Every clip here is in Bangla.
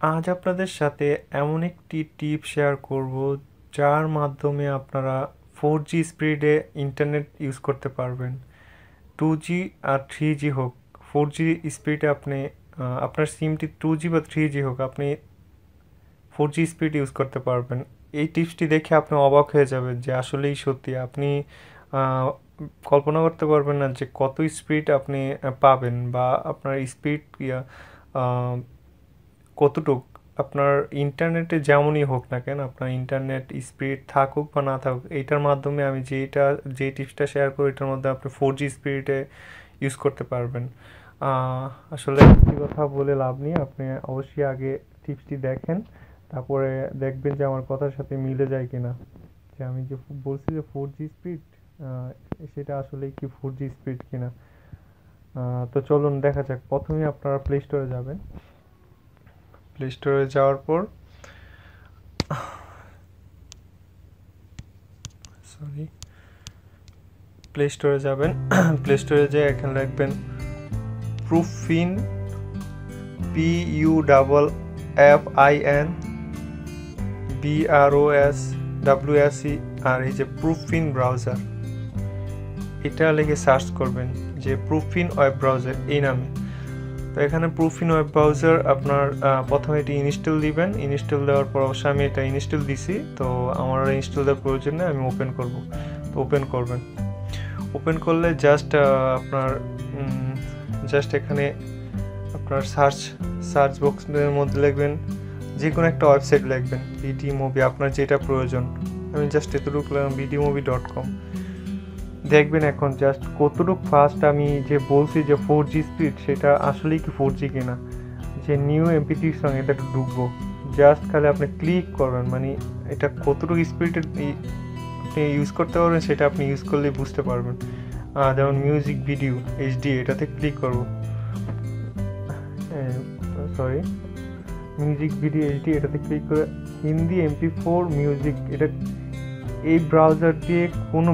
আজ আপনাদের সাথে এমন একটি টিপ শেয়ার করব যার মাধ্যমে আপনারা 4G স্পিডে ইন্টারনেট ইউজ করতে পারবেন। 2G আর 3G হোক, 4G স্পিডে আপনি আপনার সিমটি 2G বা 3G হোক, আপনি 4G স্পিড ইউজ করতে পারবেন। এই টিপসটি দেখে আপনি অবাক হয়ে যাবেন যে আসলেই সত্যি। আপনি আহ, কল্পনা করতে পারবেন না যে কত স্পিড আপনি পাবেন, বা আপনার স্পিড কতটুক। আপনার ইন্টারনেটে যেমনই হোক না কেন, আপনার ইন্টারনেট স্পিড থাকুক বা না থাকুক, এইটার মাধ্যমে আমি যে টিপসটা শেয়ার করি, এটার মধ্যে আপনি 4G স্পিডে ইউজ করতে পারবেন। আসলে একটি কথা বলে লাভ নেই, আপনি অবশ্যই আগে টিপসটি দেখেন, তারপরে দেখবেন যে আমার কথার সাথে মিলে যায় কিনা। যে আমি যে বলছি যে 4G স্পিড, সেটা আসলে কি 4G স্পিড কিনা। তো চলুন দেখা যাক। প্রথমে আপনারা প্লে স্টোরে যাবেন। প্লে স্টোরে যাওয়ার পর সরি প্লে স্টোরে যাবেন। প্লে স্টোরে যেয়ে এখানে লিখবেন প্রুফিন, PUFFINBROSWSE, আর এই যে প্রুফিন ব্রাউজার, এটা লিখে সার্চ করবেন যে প্রুফিন ওয়েব ব্রাউজার এই নামে। তো এখানে প্রুফিন ওয়েব ব্রাউজার আপনার প্রথমে এটি ইনস্টল দিবেন। ইনস্টল দেওয়ার পর অবশ্যই আমি এটা ইনস্টল দিছি, তো আমার ইনস্টল দেওয়ার প্রয়োজন নেই, আমি ওপেন করব। তো ওপেন করবেন। ওপেন করলে আপনার জাস্ট এখানে আপনার সার্চ বক্সের মধ্যে লিখবেন যে কোনো একটা ওয়েবসাইট লিখবেন, বিডি মুভি, আপনার যেটা প্রয়োজন। আমি জাস্ট এতটুকু লিখলাম BDmovie.com। দেখবেন এখন জাস্ট কতটুকু ফাস্ট। আমি যে বলছি যে 4G স্পিড, সেটা আসলেই কি 4G কিনা। যে নিউ MP3 সং, এটা একটু ঢুকবো, জাস্ট খালি আপনি ক্লিক করবেন, মানে এটা কতটুকু স্পিডে আপনি ইউজ করতে পারবেন সেটা আপনি ইউজ করলেই বুঝতে পারবেন। যেমন মিউজিক ভিডিও HD, এটাতে ক্লিক করবো, সরি মিউজিক ভিডিও HD, এটাতে ক্লিক করে হিন্দি MP4 মিউজিক, এটা এই ব্রাউজার দিয়ে কোনো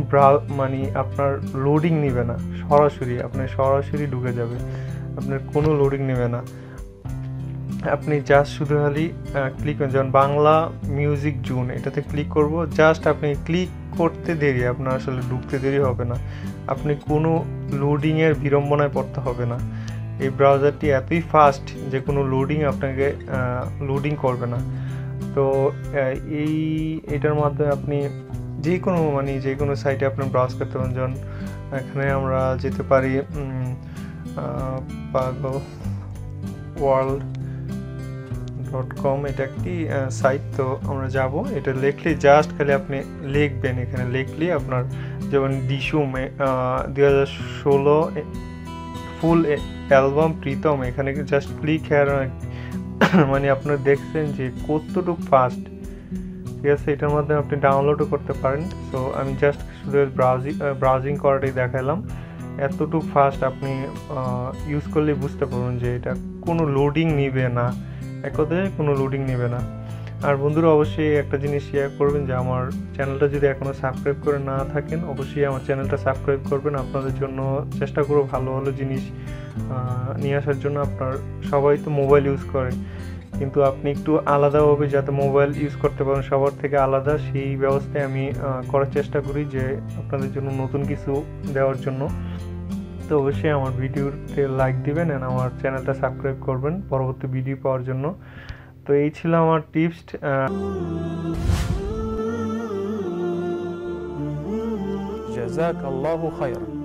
মানে আপনার লোডিং নেবে না, সরাসরি ঢুকে যাবে, আপনার কোনো লোডিং নেবে না। আপনি জাস্ট শুধু খালি ক্লিক করেন, যেমন বাংলা মিউজিক জুন, এটাতে ক্লিক করব। জাস্ট আপনি ক্লিক করতে দেরি, আপনার আসলে ঢুকতে দেরি হবে না, আপনি কোনো লোডিংয়ের বিড়ম্বনায় পড়তে হবে না। এই ব্রাউজারটি এতই ফাস্ট যে কোনো লোডিং আপনাকে লোডিং করবে না। তো এটার মাধ্যমে আপনি যে কোনো সাইটে আপনি ব্রাউজ করতে পারেন। যেমন এখানে আমরা যেতে পারি pagoworld.com, এটা একটি সাইট। তো আমরা যাব, এটা লিখলে জাস্ট খালি আপনি লিখবেন, এখানে লিখলে আপনার যেমন ডিসুম 2016 ফুল অ্যালবাম প্রীতম, এখানে জাস্ট ক্লিক হেয়ার। মানে আপনারা দেখছেন যে কতটুকু ফাস্ট, ঠিক আছে। এটার মাধ্যমে আপনি ডাউনলোডও করতে পারেন। সো আমি জাস্ট শুধু ব্রাউজিং করাটাই দেখালাম, এতটুকু ফাস্ট আপনি ইউজ করলে বুঝতে পারবেন যে এটা কোনো লোডিং নিবে না, এক কথায় কোনো লোডিং নেবে না। আর বন্ধুরা, অবশ্যই একটা জিনিস শেয়ার করবেন যে আমার চ্যানেলটা যদি এখনও সাবস্ক্রাইব করে না থাকেন, অবশ্যই আমার চ্যানেলটা সাবস্ক্রাইব করবেন। আপনাদের জন্য চেষ্টা করব ভালো ভালো জিনিস নিয়ে আসার জন্য। আপনার সবাই তো মোবাইল ইউজ করে, কিন্তু আপনি একটু আলাদাভাবে যাতে মোবাইল ইউজ করতে পারেন সবার থেকে আলাদা, সেই ব্যবস্থায় আমি করার চেষ্টা করি যে আপনাদের জন্য নতুন কিছু দেওয়ার জন্য। তো অবশ্যই আমার ভিডিওতে লাইক দিবেন আর আমার চ্যানেলটা সাবস্ক্রাইব করবেন পরবর্তী ভিডিও পাওয়ার জন্য। তো এই ছিল আমার টিপস। জাযাকাল্লাহু খায়রান।